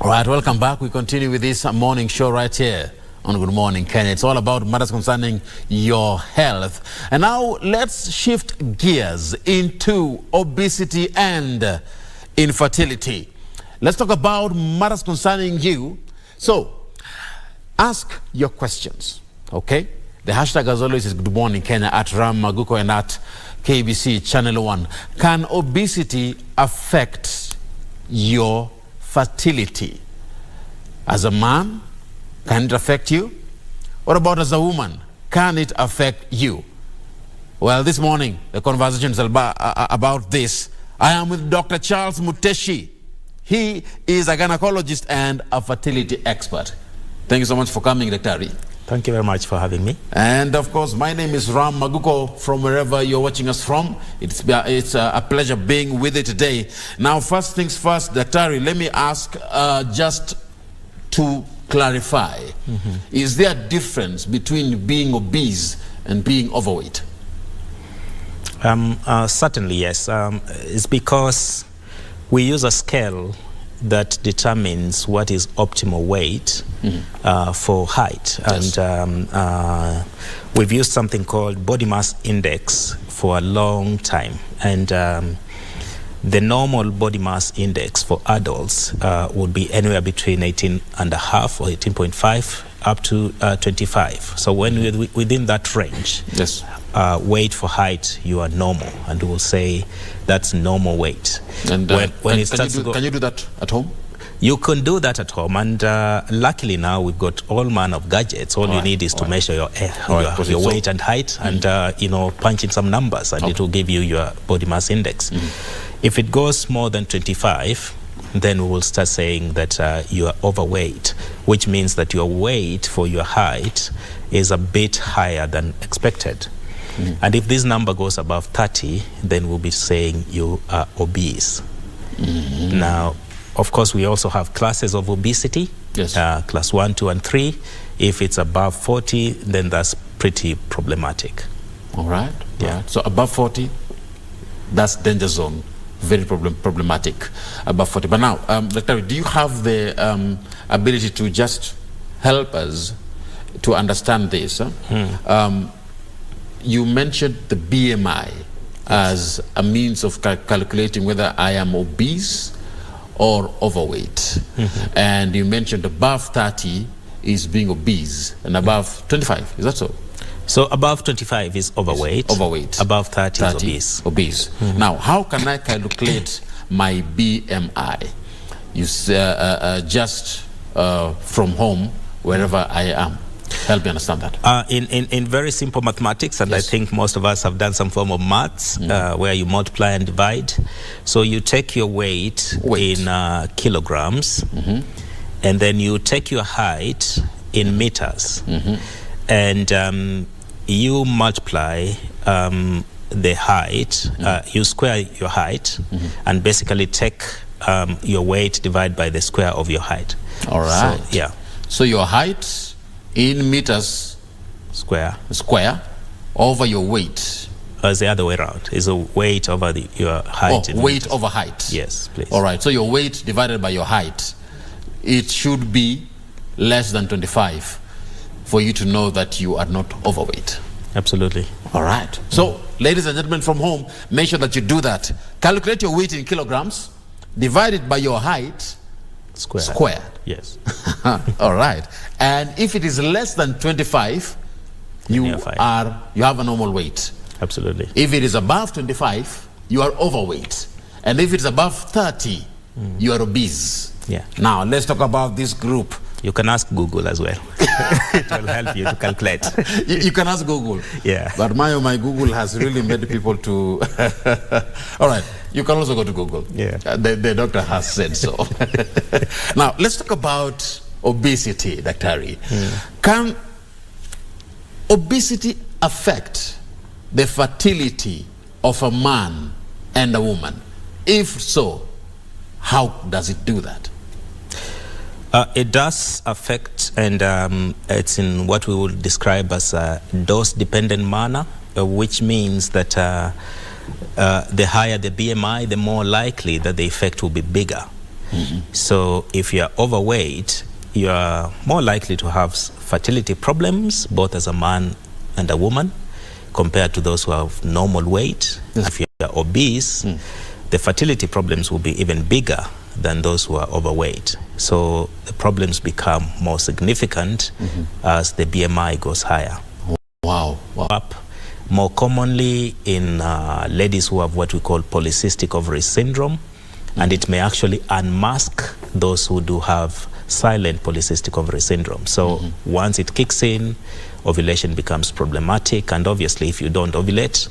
All right, welcome back. We continue with this morning show right here on Good Morning Kenya. It's all about matters concerning your health. And now let's shift gears into obesity and infertility. Let's talk about matters concerning you. So, ask your questions, okay? The hashtag as always is Good Morning Kenya at Aguko and at KBC Channel 1. Can obesity affect your fertility? As a man, can it affect you? What about as a woman? Can it affect you? Well, this morning, the conversation is about this. I am with Dr. Cahrles Muteshi. He is a gynecologist and a fertility expert. Thank you so much for coming, Dr. Thank you very much for having me. And of course, my name is Aguko from wherever you're watching us from. It's a pleasure being with you today. Now, first things first, Dr. Let me ask just to clarify, is there a difference between being obese and being overweight? Certainly, yes. It's because we use a scale that determines what is optimal weight for height. Yes. And we've used something called body mass index for a long time. And the normal body mass index for adults would be anywhere between 18.5 or 18.5 up to 25. So when we're within that range, yes, weight for height, you are normal, and we will say that's normal weight. And can you do that at home? You can do that at home, and luckily now we've got all manner of gadgets. All you need is to measure your weight and height, and punch in some numbers, and it will give you your body mass index. If it goes more than 25, then we will start saying that you are overweight, which means that your weight for your height is a bit higher than expected. And if this number goes above 30, then we'll be saying you are obese. Now, of course, we also have classes of obesity, yes. Class 1, 2, and 3. If it's above 40, then that's pretty problematic. All right. Yeah. All right. So above 40, that's danger zone. Very problematic, above 40. But now, Dr. Do you have the ability to just help us to understand this? You mentioned the BMI as a means of calculating whether I am obese or overweight. And you mentioned above 30 is being obese, and above 25, is that so? So above 25 is overweight. Overweight. Above 30 is obese. Obese. Now, how can I calculate my BMI? You just from home, wherever I am. Help me understand that. In very simple mathematics, and yes, I think most of us have done some form of maths, where you multiply and divide. So you take your weight. In kilograms, and then you take your height in meters. And you multiply the height, you square your height, and basically take your weight divided by the square of your height. All right. So, yeah. So your height in meters square over your weight. It's the other way around. It's a weight over your height. Oh, weight over height. Yes, please. All right. So your weight divided by your height, it should be less than 25 for you to know that you are not overweight. Absolutely. All right. So, ladies and gentlemen from home, make sure that you do that. Calculate your weight in kilograms, divide it by your height, squared. Yes. All right. And if it is less than 25, you have a normal weight. Absolutely. If it is above 25, you are overweight. And if it's above 30, you are obese. Yeah. Now, let's talk about this group. You can ask Google as well. It will help you to calculate. You can ask Google. Yeah. But my Google has really made people to... All right. You can also go to Google. Yeah. The doctor has said so. Now, let's talk about obesity, Dr. Can obesity affect the fertility of a man and a woman? If so, how does it do that? It does affect, and it's in what we would describe as a dose-dependent manner, which means that the higher the BMI, the more likely that the effect will be bigger. So if you are overweight, you are more likely to have fertility problems, both as a man and a woman, compared to those who have normal weight. Yes. If you are obese, the fertility problems will be even bigger than those who are overweight. So the problems become more significant as the BMI goes higher. Wow. Up more commonly in ladies who have what we call polycystic ovary syndrome, and it may actually unmask those who do have silent polycystic ovary syndrome. So once it kicks in, ovulation becomes problematic, and obviously if you don't ovulate,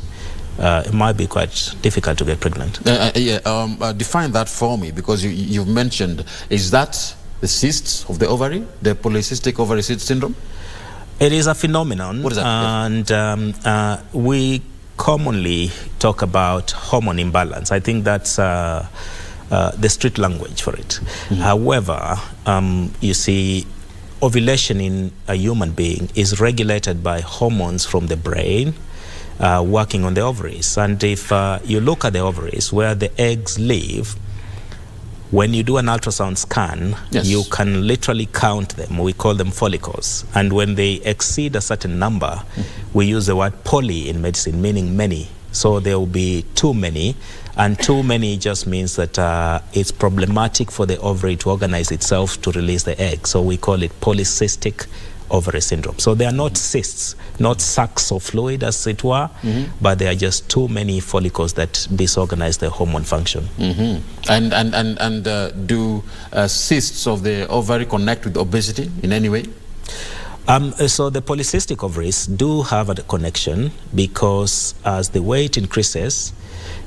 it might be quite difficult to get pregnant. Define that for me, because you've mentioned, is that the cysts of the ovary, the polycystic ovary cyst syndrome? It is a phenomenon. What is that? And we commonly talk about hormone imbalance. I think that's the street language for it. However, you see, ovulation in a human being is regulated by hormones from the brain working on the ovaries. And if you look at the ovaries where the eggs live, when you do an ultrasound scan, you can literally count them. We call them follicles. And when they exceed a certain number, we use the word poly in medicine, meaning many. So there will be too many. And too many just means that it's problematic for the ovary to organize itself to release the egg. So we call it polycystic ovary syndrome. So they are not cysts, not sacs of fluid as it were, but they are just too many follicles that disorganize the hormone function. And do cysts of the ovary connect with obesity in any way? So the polycystic ovaries do have a connection, because as the weight increases,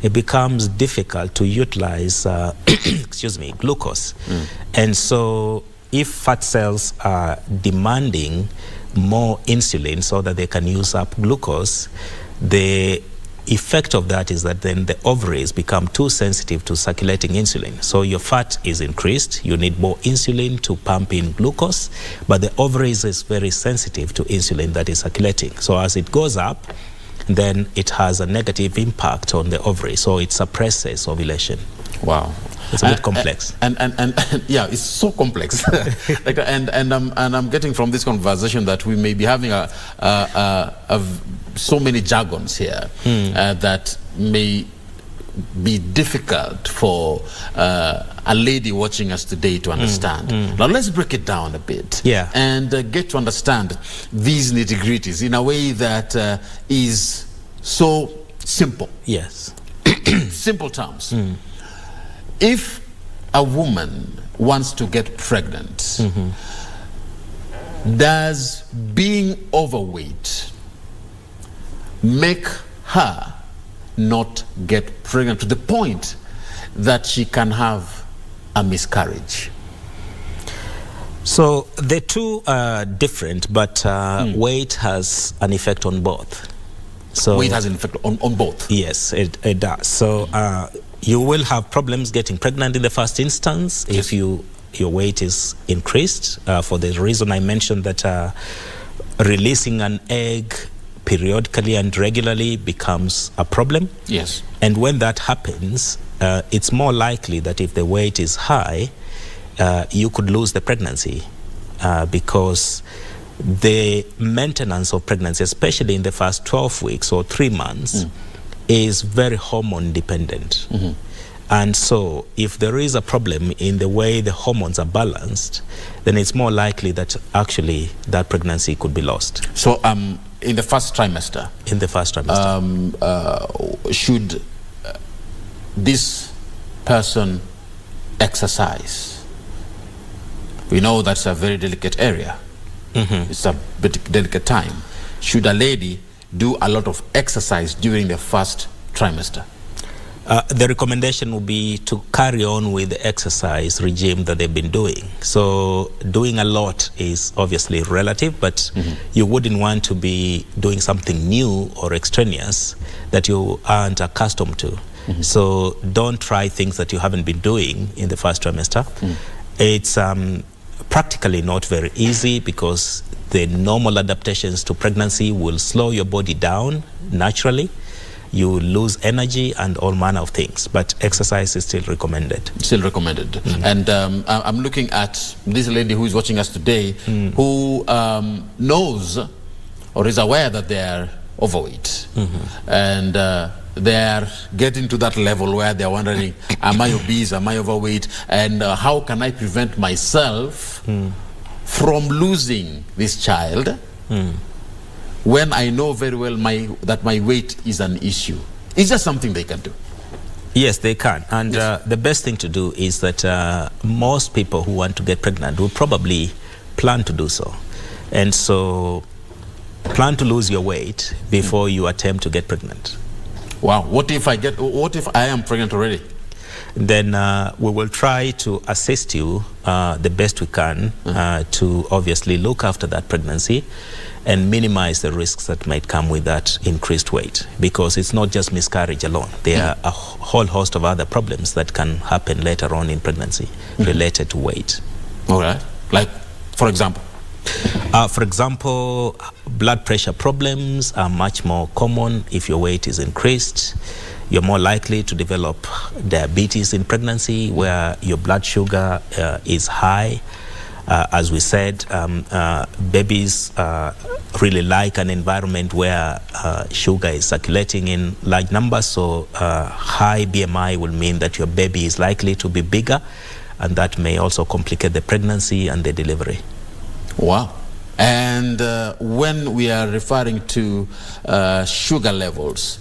it becomes difficult to utilize glucose. And so if fat cells are demanding more insulin so that they can use up glucose, the effect of that is that then the ovaries become too sensitive to circulating insulin. So your fat is increased, you need more insulin to pump in glucose, but the ovaries is very sensitive to insulin that is circulating. So as it goes up, then it has a negative impact on the ovary, so it suppresses ovulation. Wow. It's a bit complex. And yeah, it's so complex. and I'm getting from this conversation that we may be having so many jargons here that may be difficult for a lady watching us today to understand. Now let's break it down a bit and get to understand these nitty-gritties in a way that is so simple. Yes. Simple terms. If a woman wants to get pregnant, does being overweight make her not get pregnant to the point that she can have a miscarriage? So the two are different, but weight has an effect on both. So weight has an effect on both? Yes, it does. So you will have problems getting pregnant in the first instance if your weight is increased, for the reason I mentioned, that releasing an egg periodically and regularly becomes a problem. Yes. And when that happens, it's more likely that if the weight is high, you could lose the pregnancy, because the maintenance of pregnancy, especially in the first 12 weeks or 3 months, is very hormone dependent. And so if there is a problem in the way the hormones are balanced, then it's more likely that actually that pregnancy could be lost. So in the first trimester? In the first trimester. Should this person exercise? We know that's a very delicate area. It's a bit delicate time. Should a lady do a lot of exercise during the first trimester? The recommendation would be to carry on with the exercise regime that they've been doing. So doing a lot is obviously relative, but you wouldn't want to be doing something new or extraneous that you aren't accustomed to. So don't try things that you haven't been doing in the first trimester. It's practically not very easy, because the normal adaptations to pregnancy will slow your body down naturally. you lose energy and all manner of things. But exercise is still recommended. Still recommended. And I'm looking at this lady who is watching us today, who knows or is aware that they are overweight. And they're getting to that level where they're wondering, am I obese, am I overweight, and how can I prevent myself from losing this child when I know very well that my weight is an issue? Is that something they can do? Yes, they can. And the best thing to do is that most people who want to get pregnant will probably plan to do so. And so plan to lose your weight before you attempt to get pregnant. Wow. What if I am pregnant already? Then we will try to assist you the best we can to obviously look after that pregnancy and minimize the risks that might come with that increased weight, because it's not just miscarriage alone. There are a whole host of other problems that can happen later on in pregnancy related to weight. All right. Like, for example? For example, blood pressure problems are much more common if your weight is increased. You're more likely to develop diabetes in pregnancy, where your blood sugar is high. As we said, babies really like an environment where sugar is circulating in large numbers. So high BMI will mean that your baby is likely to be bigger, and that may also complicate the pregnancy and the delivery. Wow. And when we are referring to sugar levels,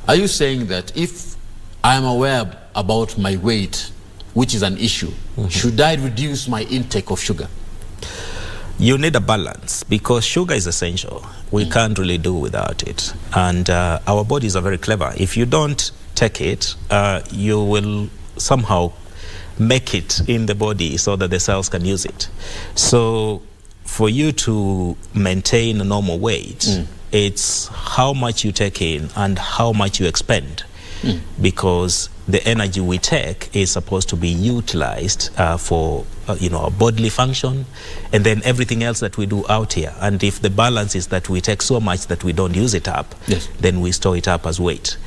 are you saying that if I'm aware about my weight, which is an issue, should I reduce my intake of sugar? You need a balance, because sugar is essential. We can't really do without it. And our bodies are very clever. If you don't take it, you will somehow make it in the body so that the cells can use it. So for you to maintain a normal weight, it's how much you take in and how much you expend, because the energy we take is supposed to be utilized for a bodily function, and then everything else that we do out here. And if the balance is that we take so much that we don't use it up, then we store it up as weight.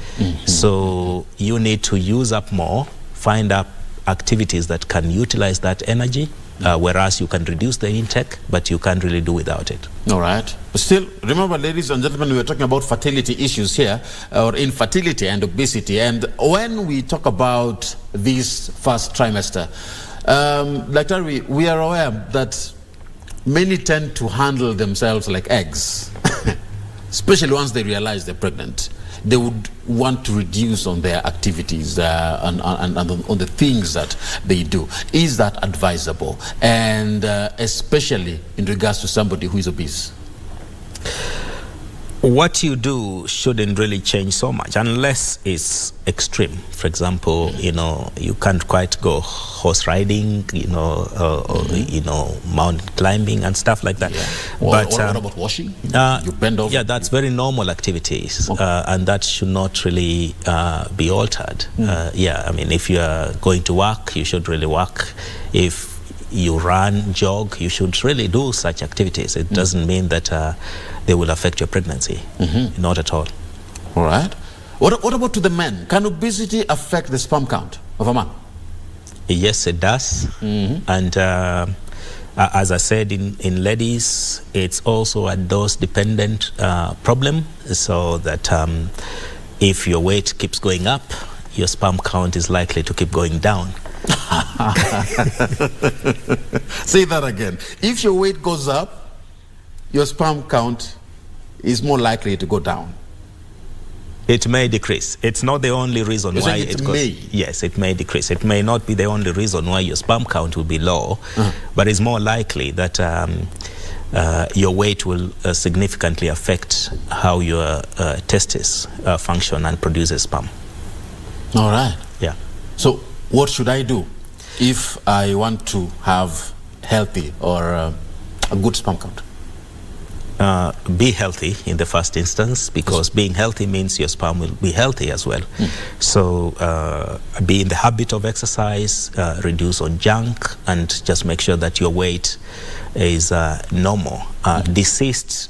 So you need to use up more, find up activities that can utilize that energy, whereas you can reduce the intake, but you can't really do without it. All right. But still, remember, ladies and gentlemen, we were talking about fertility issues here, or infertility and obesity. And when we talk about this first trimester, Dr. We are aware that many tend to handle themselves like eggs, especially once they realize they're pregnant. They would want to reduce on their activities and on the things that they do. Is that advisable? And especially in regards to somebody who is obese? What you do shouldn't really change so much unless it's extreme. For example, you can't quite go horse riding, mountain climbing and stuff like that. But what about washing? You bend over? Yeah, that's very normal activities, and that should not really be altered. I mean, if you are going to work, you should really work. If you run, jog, you should really do such activities. It doesn't mean that they will affect your pregnancy. Not at all. All right. What about to the men? Can obesity affect the sperm count of a man? Yes, it does. And as I said, in ladies, it's also a dose-dependent problem, so that if your weight keeps going up, your sperm count is likely to keep going down. Say that again. If your weight goes up, your sperm count is more likely to go down. It may decrease. It's not the only reason why it goes. Yes, it may decrease. It may not be the only reason why your sperm count will be low, but it's more likely that your weight will significantly affect how your testes function and produces sperm. All right. Yeah. So what should I do if I want to have healthy or a good sperm count? be healthy in the first instance, because being healthy means your sperm will be healthy as well. So be in the habit of exercise, reduce on junk, and just make sure that your weight is normal. Desist,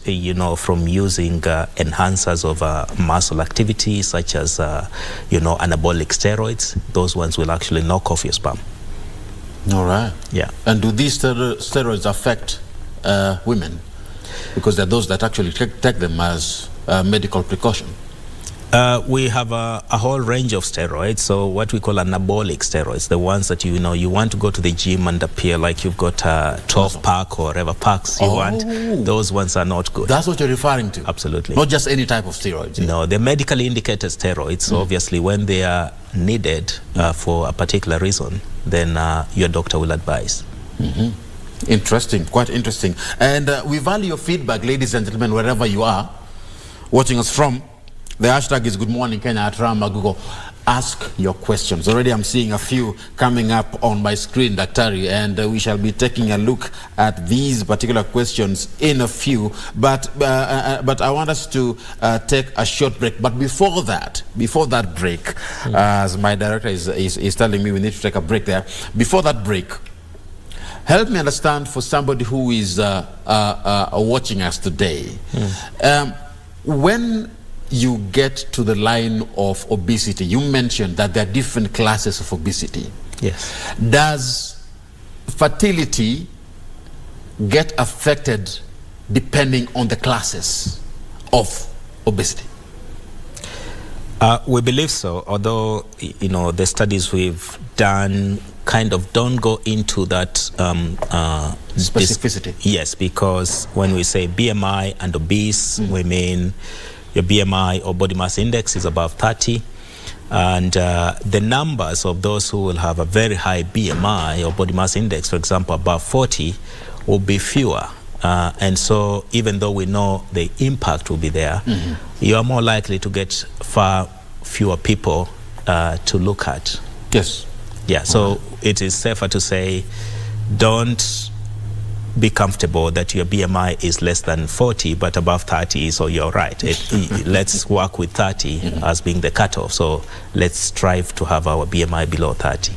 from using enhancers of muscle activity, such as, anabolic steroids. Those ones will actually knock off your sperm. All right. Yeah. And do these steroids affect women? Because there are those that actually take them as medical precaution. We have a whole range of steroids. So what we call anabolic steroids, the ones that you want to go to the gym and appear like you've got a 12-pack or whatever packs you want. Those ones are not good. That's what you're referring to? Absolutely. Not just any type of steroids? No, they're medically indicated steroids. So obviously when they are needed for a particular reason, then your doctor will advise. Interesting, quite interesting. And we value your feedback, ladies and gentlemen, wherever you are watching us from. The hashtag is Good Morning Kenya at Aguko. Ask your questions. Already I'm seeing a few coming up on my screen, Daktari, and we shall be taking a look at these particular questions in a few. But I want us to take a short break. But before that break, as my director is telling me we need to take a break there. Before that break, help me understand, for somebody who is watching us today, when you get to the line of obesity, you mentioned that there are different classes of obesity. Yes. Does fertility get affected depending on the classes of obesity? We believe so, although the studies we've done kind of don't go into that specificity. Yes, because when we say BMI and obese, we mean your BMI or body mass index is above 30, and the numbers of those who will have a very high BMI or body mass index, for example, above 40, will be fewer. And so even though we know the impact will be there, you are more likely to get far fewer people to look at. Yes. Yeah, so it is safer to say don't be comfortable that your BMI is less than 40 but above 30, so you're right. Let's work with 30 as being the cutoff. So let's strive to have our BMI below 30.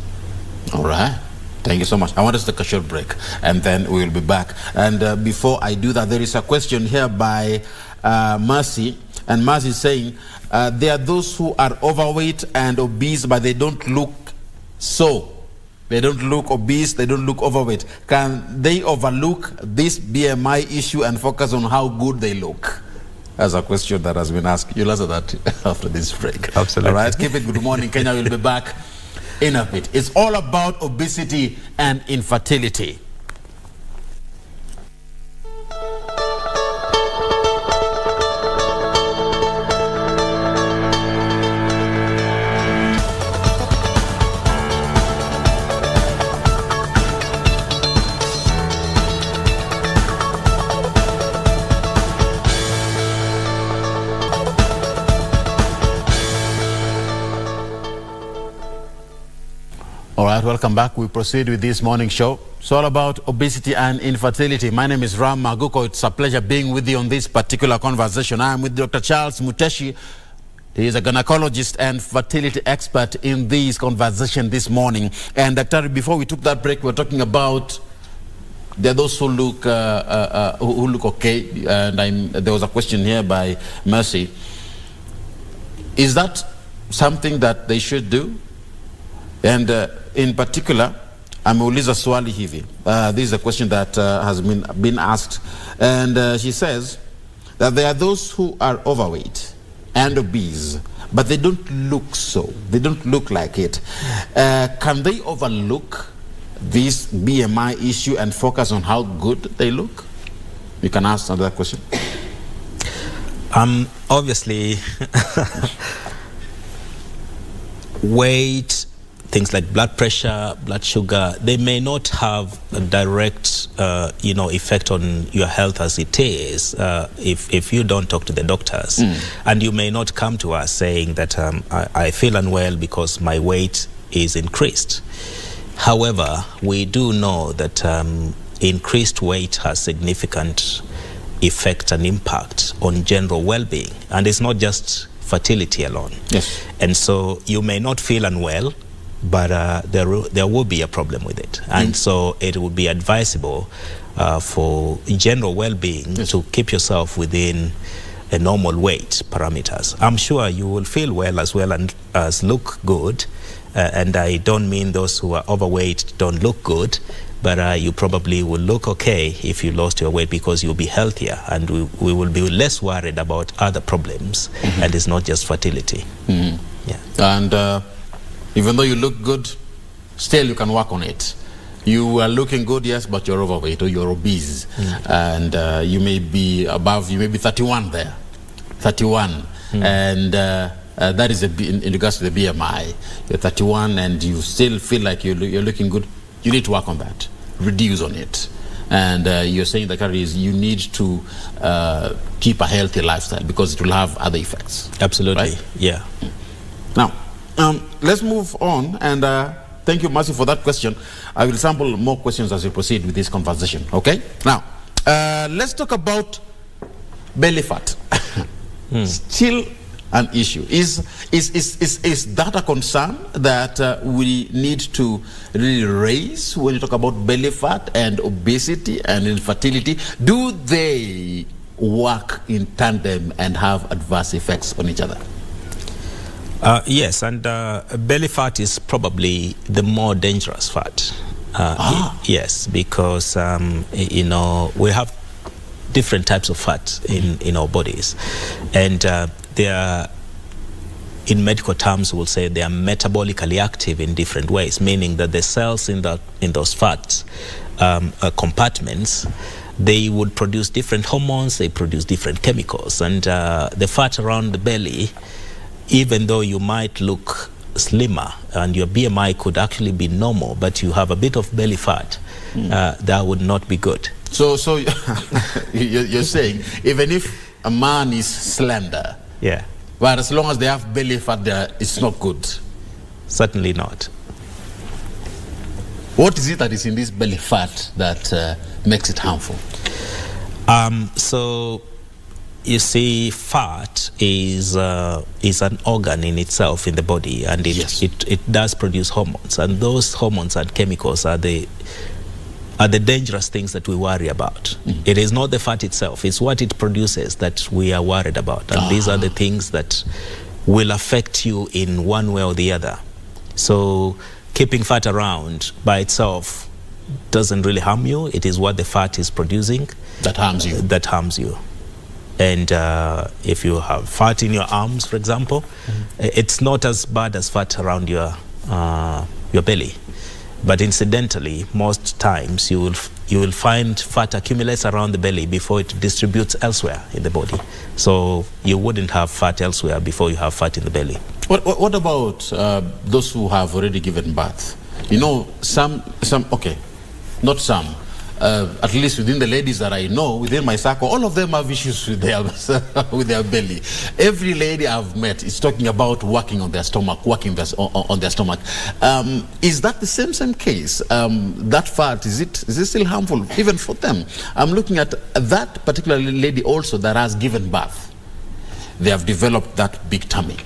All right. Thank you so much. I want us to take a short break and then we will be back. And before I do that, there is a question here by Mercy. And Mercy is saying, there are those who are overweight and obese, but they don't look so. They don't look obese, they don't look overweight. Can they overlook this BMI issue and focus on how good they look? That's a question that has been asked. You'll answer that after this break. Absolutely. All right, keep it. Good morning, Kenya. We'll be back in a bit. It's all about obesity and infertility. All right, welcome back. We proceed with this morning show. It's all about obesity and infertility. My name is Aguko. It's a pleasure being with you on this particular conversation. I'm with Dr. Cahrles Muteshi. He is a gynecologist and fertility expert in this conversation this morning. And Dr., before we took that break, we were talking about there are those who look okay. And there was a question here by Mercy. Is that something that they should do? And in particular, ameuliza swali hivi. This is a question that has been asked. And she says that there are those who are overweight and obese, but they don't look so. They don't look like it. Can they overlook this BMI issue and focus on how good they look? You can ask another question. Obviously, weight, things like blood pressure, blood sugar, they may not have a direct, effect on your health as it is if you don't talk to the doctors. And you may not come to us saying that I feel unwell because my weight is increased. However, we do know that increased weight has significant effect and impact on general well-being. And it's not just fertility alone. Yes. And so you may not feel unwell, but there will be a problem with it. And so it would be advisable for general well-being to keep yourself within a normal weight parameters. I'm sure you will feel well and as look good. And I don't mean those who are overweight don't look good, but you probably will look okay if you lost your weight, because you'll be healthier, and we will be less worried about other problems, and it's not just fertility. Yeah. And even though you look good, still you can work on it. You are looking good, yes, but you're overweight or you're obese, and you may be above, you may be 31 there, 31, and that is in regards to the BMI. You're 31 and you still feel like you're looking good. You need to work on that, reduce on it. And you're saying that you need to keep a healthy lifestyle, because it will have other effects. Absolutely, right? Yeah. Now, let's move on, and thank you, Mercy, for that question. I will sample more questions as we proceed with this conversation, okay? Now, let's talk about belly fat. Still an issue. Is that a concern that we need to really raise when you talk about belly fat and obesity and infertility? Do they work in tandem and have adverse effects on each other? Yes, and belly fat is probably the more dangerous fat. Yes, because you know, we have different types of fat in our bodies, and they are, in medical terms, we'll say they are metabolically active in different ways, meaning that the cells in those fat compartments, they would produce different hormones, they produce different chemicals, and the fat around the belly, even though you might look slimmer and your BMI could actually be normal, but you have a bit of belly fat, that would not be good. So you're saying even if a man is slender, yeah, but as long as they have belly fat there, it's not good? Certainly not. What is it that is in this belly fat that makes it harmful? So you see, fat is an organ in itself in the body, and it does produce hormones, and those hormones and chemicals are the dangerous things that we worry about. It is not the fat itself, it's what it produces that we are worried about, and these are the things that will affect you in one way or the other. So keeping fat around by itself doesn't really harm you. It is what the fat is producing that harms you. That harms you. And if you have fat in your arms, for example, it's not as bad as fat around your belly. But incidentally, most times you will find fat accumulates around the belly before it distributes elsewhere in the body. So you wouldn't have fat elsewhere before you have fat in the belly. What about those who have already given birth? You know, some okay, not some. At least within the ladies that I know, within my circle, all of them have issues with their belly. Every lady I've met is talking about working on their stomach, working on their stomach. Is that the same case? That fat, is it still harmful even for them? I'm looking at that particular lady also that has given birth. They have developed that big tummy.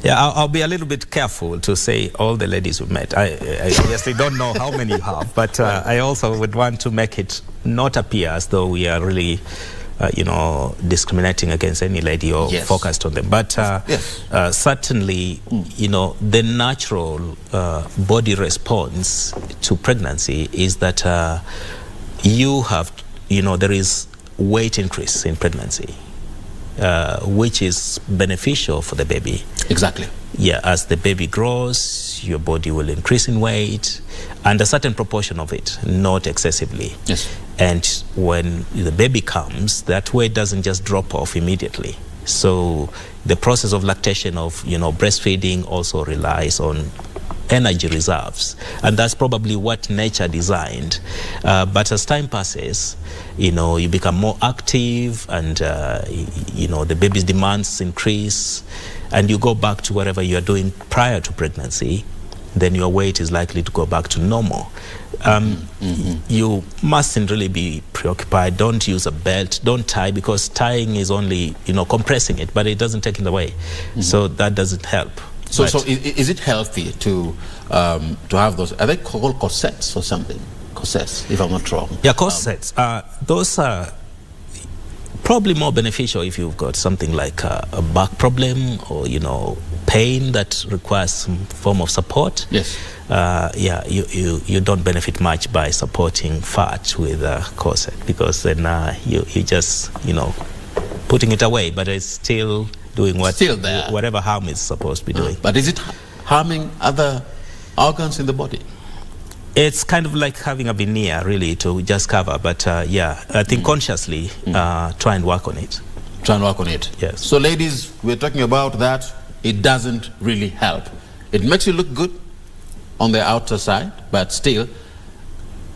Yeah, I'll be a little bit careful to say all the ladies we've met. I obviously don't know how many you have, but I also would want to make it not appear as though we are really, you know, discriminating against any lady or focused on them. But certainly, you know, the natural body response to pregnancy is that there is weight increase in pregnancy. Which is beneficial for the baby. Exactly. Yeah, as the baby grows, your body will increase in weight, and a certain proportion of it, not excessively. Yes. And when the baby comes, that weight doesn't just drop off immediately. So the process of lactation, of breastfeeding, also relies on energy reserves, and that's probably what nature designed. But as time passes, you become more active, and the baby's demands increase, and you go back to whatever you are doing prior to pregnancy, then your weight is likely to go back to normal. You mustn't really be preoccupied. Don't use a belt. Don't tie, because tying is only, compressing it, but it doesn't take it away. So that doesn't help. So is it healthy to have those? Are they called corsets or something? Corsets, if I'm not wrong. Yeah, corsets. Those are probably more beneficial if you've got something like a back problem or pain that requires some form of support. Yes. You don't benefit much by supporting fat with a corset, because then you just putting it away, but it's still doing whatever harm it's supposed to be doing. But is it harming other organs in the body? It's kind of like having a veneer, really, to just cover. But I think consciously try and work on it. Try and work on it. Yes. So ladies, we're talking about that. It doesn't really help. It makes you look good on the outer side, but still,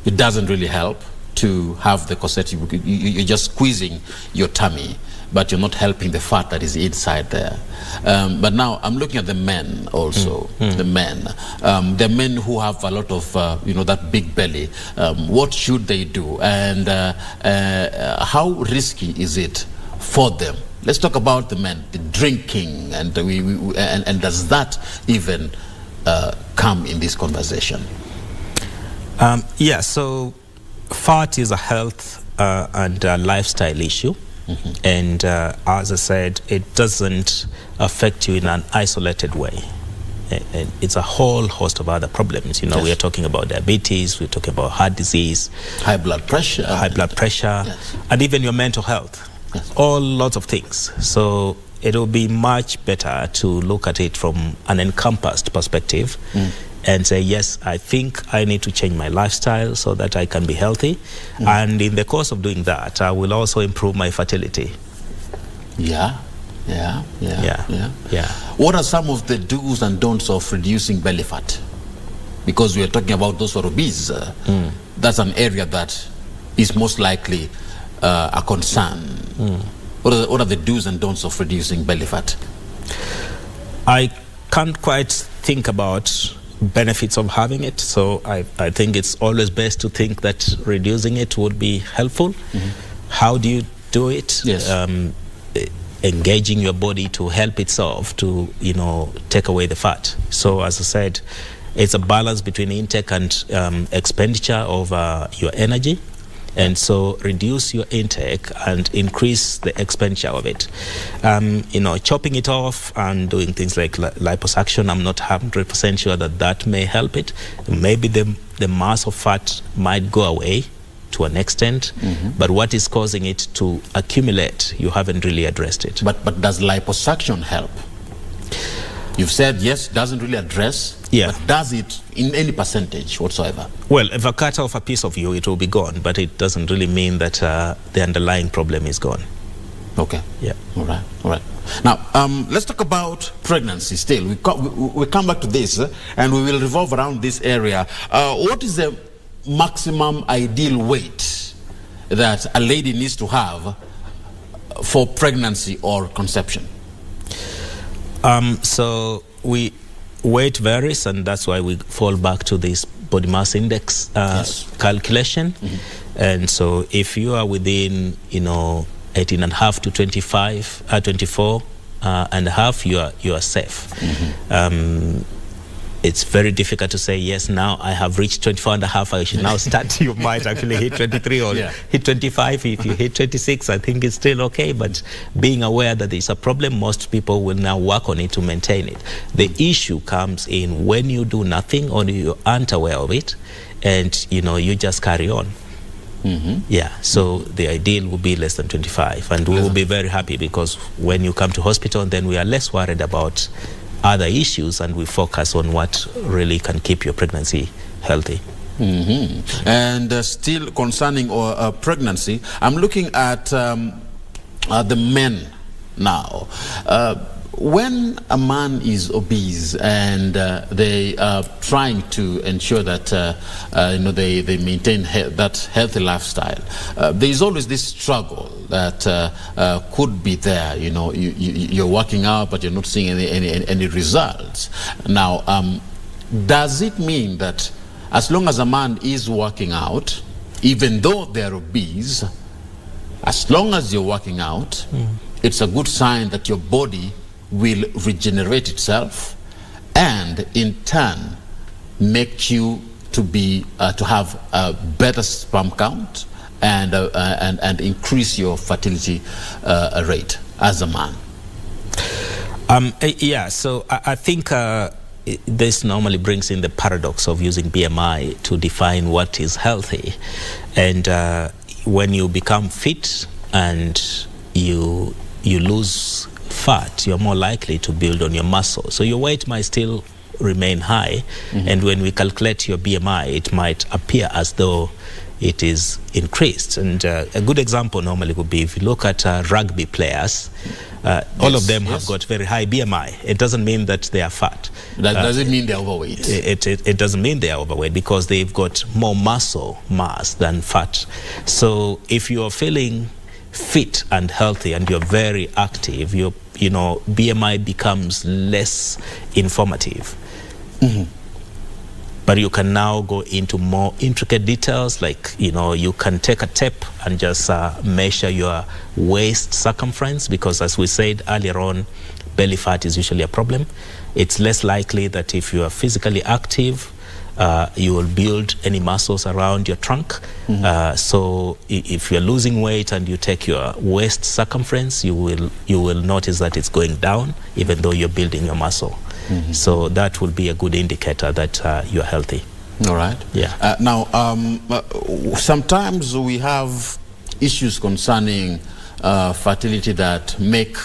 it doesn't really help to have the corset. You're just squeezing your tummy, but you're not helping the fat that is inside there. But now I'm looking at the men also. The men who have a lot of that big belly. What should they do, and how risky is it for them? Let's talk about the men, the drinking, and and does that even come in this conversation? So fat is a health and lifestyle issue. And as I said, it doesn't affect you in an isolated way. It's a whole host of other problems. Yes. We are talking about diabetes, we're talking about heart disease, high blood pressure, yes. And even your mental health. Yes. All lots of things. So it will be much better to look at it from an encompassed perspective and say, yes, I think I need to change my lifestyle so that I can be healthy. And in the course of doing that, I will also improve my fertility. Yeah. What are some of the do's and don'ts of reducing belly fat? Because we are talking about those who are obese. That's an area that is most likely a concern. What are the do's and don'ts of reducing belly fat? I can't quite think about benefits of having it, so I think it's always best to think that reducing it would be helpful. How do you do it? Yes. Engaging your body to help itself to take away the fat. So as I said, it's a balance between intake and expenditure of your energy. And so reduce your intake and increase the expenditure of it. Chopping it off and doing things like liposuction, I'm not 100% sure that may help it. Maybe the mass of fat might go away to an extent, but what is causing it to accumulate, you haven't really addressed it. But does liposuction help? You've said yes, doesn't really address, but does it in any percentage whatsoever? Well, if I cut off a piece of you, it will be gone, but it doesn't really mean that the underlying problem is gone. Okay. Yeah. All right. Now, let's talk about pregnancy still. We come back to this, and we will revolve around this area. What is the maximum ideal weight that a lady needs to have for pregnancy or conception? So weight varies, and that's why we fall back to this body mass index calculation. And so if you are within 18.5 to 24 and a half, you are safe. It's very difficult to say, yes, now I have reached 24 and a half, I should now start. You might actually hit 23 or hit 25. If you hit 26, I think it's still okay. But being aware that there's a problem, most people will now work on it to maintain it. The issue comes in when you do nothing or you aren't aware of it and, you just carry on. So the ideal will be less than 25. And we will be very happy because when you come to hospital, then we are less worried about other issues and we focus on what really can keep your pregnancy healthy. And still concerning pregnancy, I'm looking at the men now. When a man is obese and they are trying to ensure that they maintain that healthy lifestyle, there is always this struggle that could be there. You're working out, but you're not seeing any results. Now, does it mean that as long as a man is working out, even though they're obese, as long as you're working out, it's a good sign that your body will regenerate itself and in turn make you to be to have a better sperm count and increase your fertility rate as a man? Yeah, so I think this normally brings in the paradox of using BMI to define what is healthy. And when you become fit and you lose fat, you're more likely to build on your muscle. So your weight might still remain high, and when we calculate your BMI, it might appear as though it is increased. And a good example normally would be if you look at rugby players, all of them have got very high BMI. It doesn't mean that they are fat. That doesn't mean they're overweight. It doesn't mean they are overweight because they've got more muscle mass than fat. So if you're feeling fit and healthy and you're very active, you know, BMI becomes less informative. But you can now go into more intricate details, like, you know, you can take a tape and just measure your waist circumference, because as we said earlier on, belly fat is usually a problem. It's less likely that if you are physically active, you will build any muscles around your trunk. So if you're losing weight and you take your waist circumference, you will notice that it's going down, even though you're building your muscle. So that will be a good indicator that you're healthy. All right. Yeah. Now, sometimes we have issues concerning fertility that make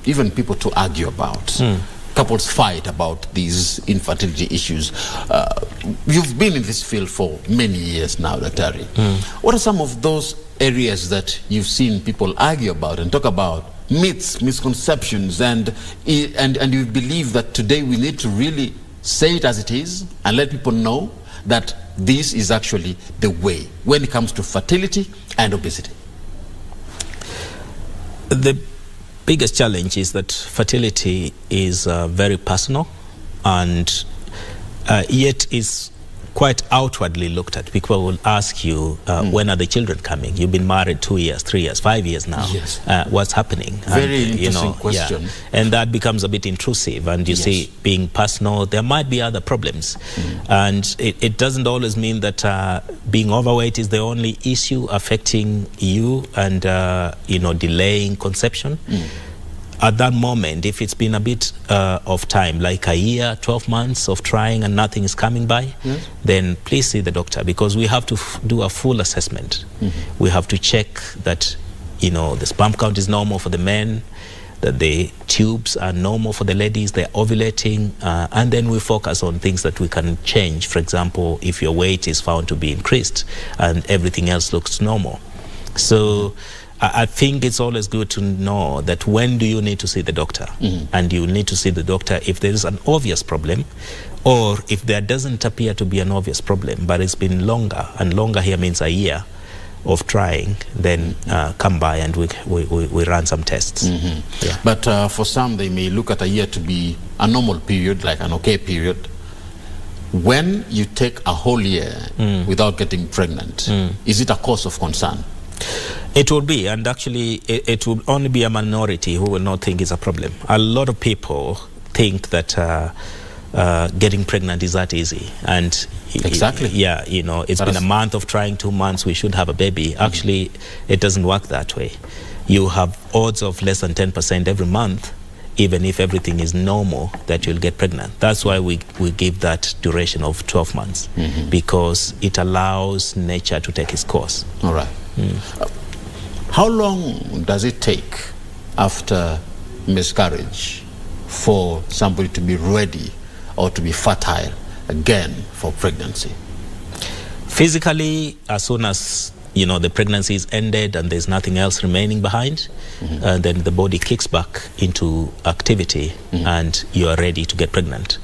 even people to argue about. Couples fight about these infertility issues. You've been in this field for many years now, Dr. What are some of those areas that you've seen people argue about and talk about myths, misconceptions, and you believe that today we need to really say it as it is and let people know that this is actually the way when it comes to fertility and obesity? The biggest challenge is that fertility is very personal, and yet is quite outwardly looked at. People will ask you, when are the children coming? You've been married 2 years, 3 years, 5 years now. Yes. What's happening? Very interesting question. Yeah. And that becomes a bit intrusive. And you see, being personal, there might be other problems. And it doesn't always mean that being overweight is the only issue affecting you and you know, delaying conception. At that moment, if it's been a bit of time, like a year, 12 months of trying and nothing is coming by, then please see the doctor, because we have to do a full assessment. We have to check that, you know, the sperm count is normal for the men, that the tubes are normal for the ladies, they're ovulating, and then we focus on things that we can change. For example, if your weight is found to be increased and everything else looks normal. So I think it's always good to know that when do you need to see the doctor? And you need to see the doctor if there is an obvious problem, or if there doesn't appear to be an obvious problem, but it's been longer, and longer here means a year of trying, then come by and we run some tests. Yeah. But for some, they may look at a year to be a normal period, like an okay period. When you take a whole year without getting pregnant, is it a cause of concern? It will be, and actually it will only be a minority who will not think it's a problem. A lot of people think that getting pregnant is that easy, and exactly, yeah, you know, it's been a month of trying, 2 months, we should have a baby. Actually, it doesn't work that way. You have odds of less than 10% every month, even if everything is normal, that you'll get pregnant. That's why we give that duration of 12 months, because it allows nature to take its course. All right. How long does it take after miscarriage for somebody to be ready or to be fertile again for pregnancy? Physically, as soon as, you know, the pregnancy is ended and there's nothing else remaining behind, then the body kicks back into activity and you are ready to get pregnant.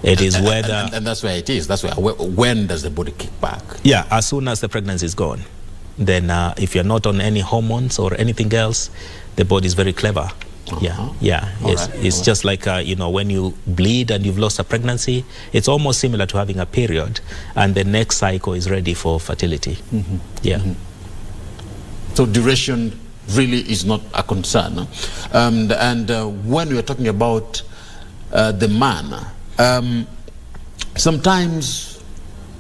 It is whether... And that's where it is. That's where, when does the body kick back? Yeah, as soon as the pregnancy is gone. Then if you're not on any hormones or anything else, the body is very clever. It's just like when you bleed and you've lost a pregnancy, it's almost similar to having a period, and the next cycle is ready for fertility. So duration really is not a concern. And when we are talking about the man, sometimes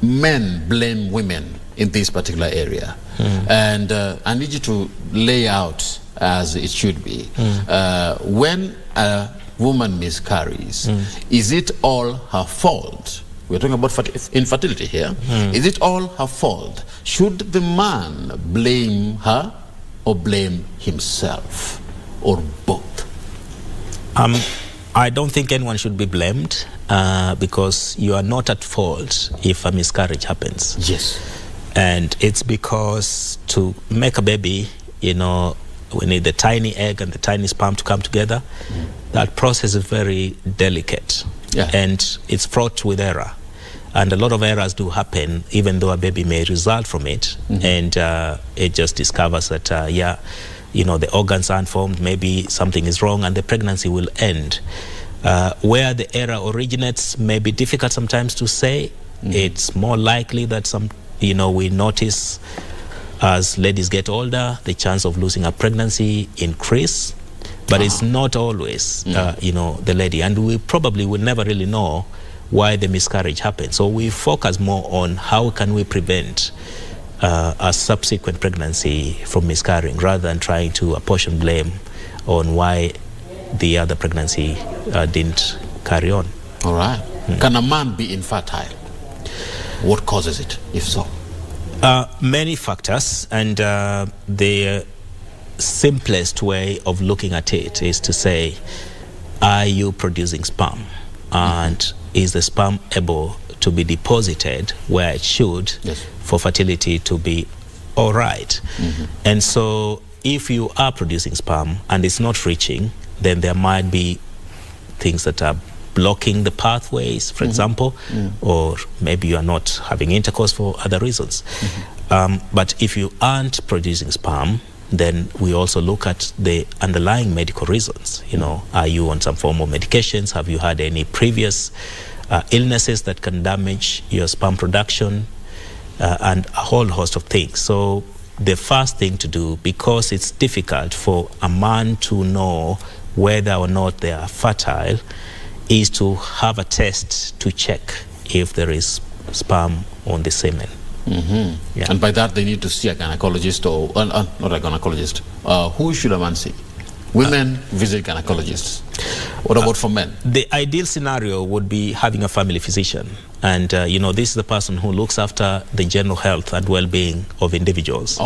men blame women in this particular area. And I need you to lay out as it should be. When a woman miscarries, is it all her fault? We're talking about infertility here. Is it all her fault? Should the man blame her or blame himself, or both? I don't think anyone should be blamed because you are not at fault if a miscarriage happens. Yes. And it's because to make a baby, we need the tiny egg and the tiny sperm to come together. That process is very delicate, and it's fraught with error. And a lot of errors do happen, even though a baby may result from it. And it just discovers that, the organs aren't formed, maybe something is wrong, and the pregnancy will end. Where the error originates may be difficult sometimes to say. It's more likely that we notice as ladies get older, the chance of losing a pregnancy increase. But it's not always, the lady. And we probably will never really know why the miscarriage happened. So we focus more on how can we prevent a subsequent pregnancy from miscarrying, rather than trying to apportion blame on why the other pregnancy didn't carry on. All right. Can a man be infertile? What causes it, if so? Many factors, and the simplest way of looking at it is to say, are you producing sperm? And is the sperm able to be deposited where it should for fertility to be all right? And so if you are producing sperm and it's not reaching, then there might be things that are blocking the pathways, for example, or maybe you are not having intercourse for other reasons. But if you aren't producing sperm, then we also look at the underlying medical reasons. Are you on some form of medications? Have you had any previous illnesses that can damage your sperm production? And a whole host of things. So the first thing to do, because it's difficult for a man to know whether or not they are fertile, is to have a test to check if there is sperm on the semen. And by that they need to see a gynecologist, or not a gynecologist. Who should a man see? Women visit gynecologists. What about for men? The ideal scenario would be having a family physician. And, this is the person who looks after the general health and well-being of individuals.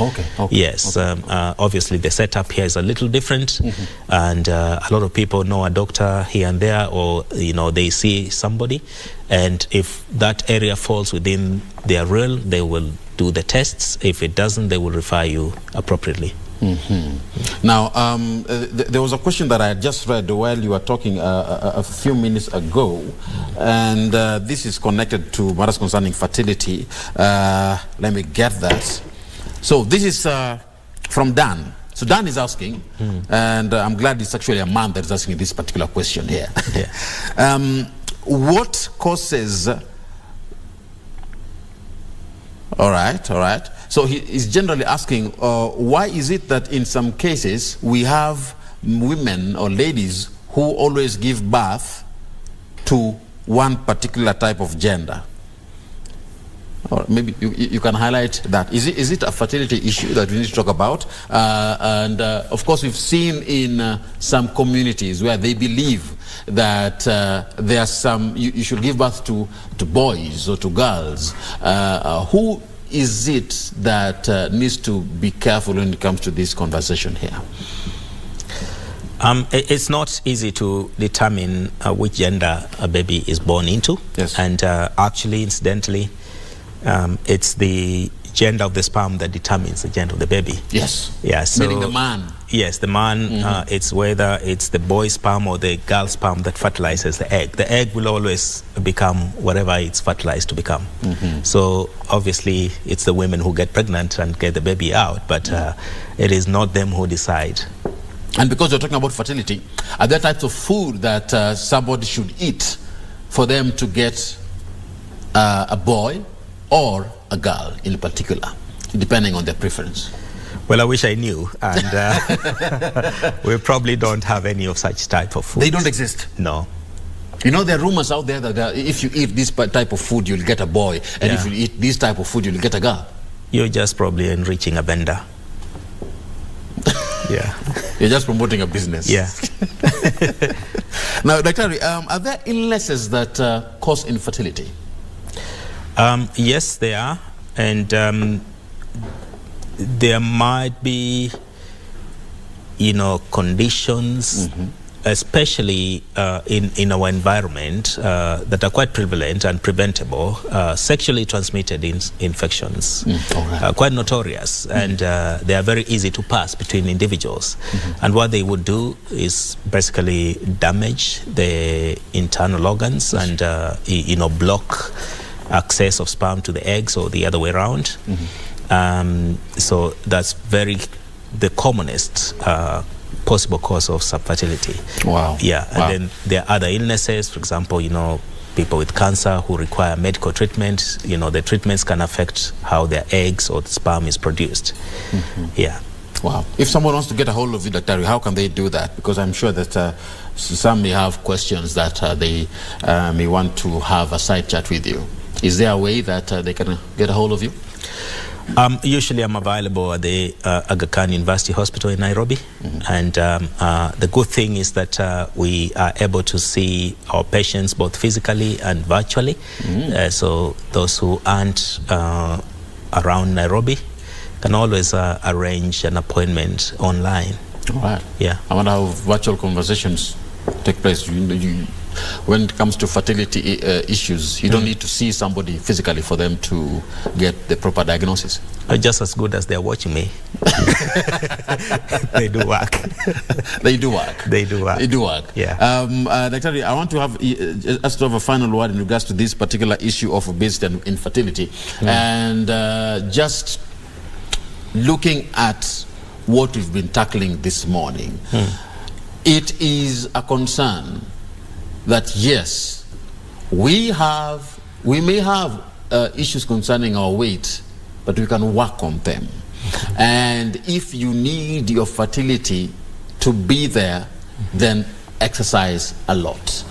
Yes. Obviously, the setup here is a little different. And a lot of people know a doctor here and there, or, they see somebody. And if that area falls within their realm, they will do the tests. If it doesn't, they will refer you appropriately. Now, there was a question that I had just read while you were talking a few minutes ago, and this is connected to matters concerning fertility. Let me get that. So this is from Dan. So Dan is asking, and I'm glad it's actually a man that is asking this particular question here. What causes... All right. So he is generally asking, why is it that in some cases we have women or ladies who always give birth to one particular type of gender? Or maybe you can highlight that. Is it a fertility issue that we need to talk about? And of course, we've seen in some communities where they believe that there are some, you should give birth to boys or to girls. Who is it that needs to be careful when it comes to this conversation here? It's not easy to determine which gender a baby is born into. Yes. And actually, incidentally, it's the gender of the sperm that determines the gender of the baby. Yes. Yeah. So, meaning the man. Yes, the man. It's whether it's the boy sperm or the girl sperm that fertilizes the egg. The egg will always become whatever it's fertilized to become. So obviously, it's the women who get pregnant and get the baby out, but it is not them who decide And because you're talking about fertility, are there types of food that somebody should eat for them to get a boy or a girl in particular, depending on their preference? Well, I wish I knew, and we probably don't have any of such type of food. They don't exist? No. You know, there are rumors out there that if you eat this type of food, you'll get a boy, and if you eat this type of food, you'll get a girl. You're just probably enriching a vendor. Yeah. You're just promoting a business. Yeah. Now, Dr. Are there illnesses that cause infertility? Yes, there are. And there might be, conditions, especially in our environment that are quite prevalent and preventable, sexually transmitted infections, quite notorious, and they are very easy to pass between individuals. And what they would do is basically damage the internal organs and, block access of sperm to the eggs or the other way around. So that's the commonest possible cause of subfertility. Wow. Yeah. And then there are other illnesses, for example, people with cancer who require medical treatment, the treatments can affect how their eggs or the sperm is produced. Yeah. Wow. If someone wants to get a hold of you, Dr. How can they do that? Because I'm sure that some may have questions that they may want to have a side chat with you. Is there a way that they can get a hold of you? Usually I'm available at the Aguko University Hospital in Nairobi, and the good thing is that we are able to see our patients both physically and virtually. So those who aren't around Nairobi can always arrange an appointment online. All right. Yeah. I wonder how virtual conversations take place. When it comes to fertility issues, you don't need to see somebody physically for them to get the proper diagnosis. Just as good as they're watching me. They do work. They do work. They do work. They do work. Yeah. Dr. I want to have us to have a final word in regards to this particular issue of obesity and infertility, and just looking at what we've been tackling this morning. It is a concern that yes, we may have issues concerning our weight, but we can work on them. And if you need your fertility to be there, then exercise a lot.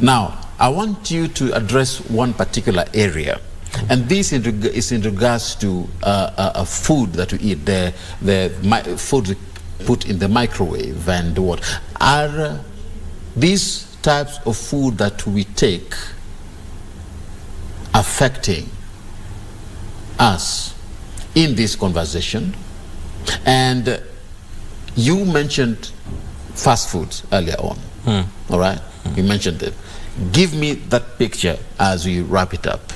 Now, I want you to address one particular area, and this is in regards to a food that we eat, the food we put in the microwave, and what are these types of food that we take affecting us in this conversation. And you mentioned fast foods earlier on. All right? You mentioned it. Give me that picture as we wrap it up.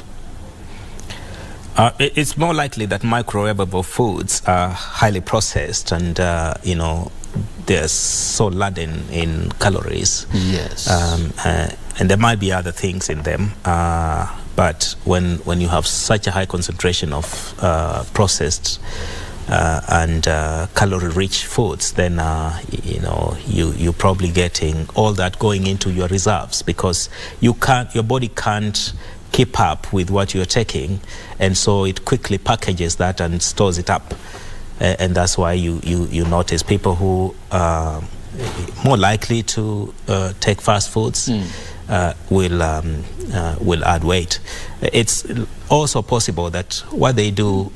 It's more likely that microwavable foods are highly processed and, they're so laden in calories. Yes. And there might be other things in them. But when you have such a high concentration of processed and calorie-rich foods, then, you're probably getting all that going into your reserves, because your body can't keep up with what you're taking, and so it quickly packages that and stores it up. And that's why you notice people who are more likely to take fast foods will add weight. It's also possible that what they do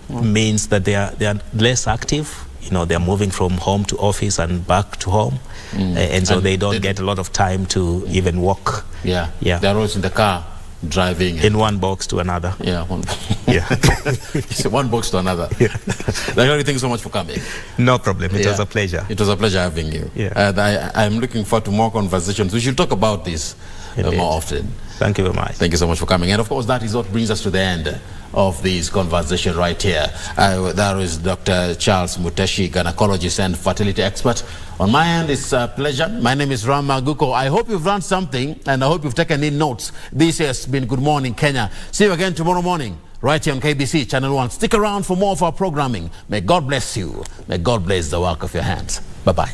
means that they are less active. They're moving from home to office and back to home, and so they don't get a lot of time to even walk. Yeah. They're always in the car, driving in one box to another. Yeah. One box to another. Thank you so much for coming. No problem. It was a pleasure. It was a pleasure having you. I'm looking forward to more conversations. We should talk about this more often. Thank you very much. Thank you so much for coming. And of course, that is what brings us to the end of this conversation right here. That is Dr. Cahrles Muteshi, gynecologist and fertility expert. On my end, it's a pleasure. My name is Aguko. I hope you've learned something, and I hope you've taken in notes. This has been Good Morning Kenya. See you again tomorrow morning, right here on KBC Channel 1. Stick around for more of our programming. May God bless you. May God bless the work of your hands. Bye-bye.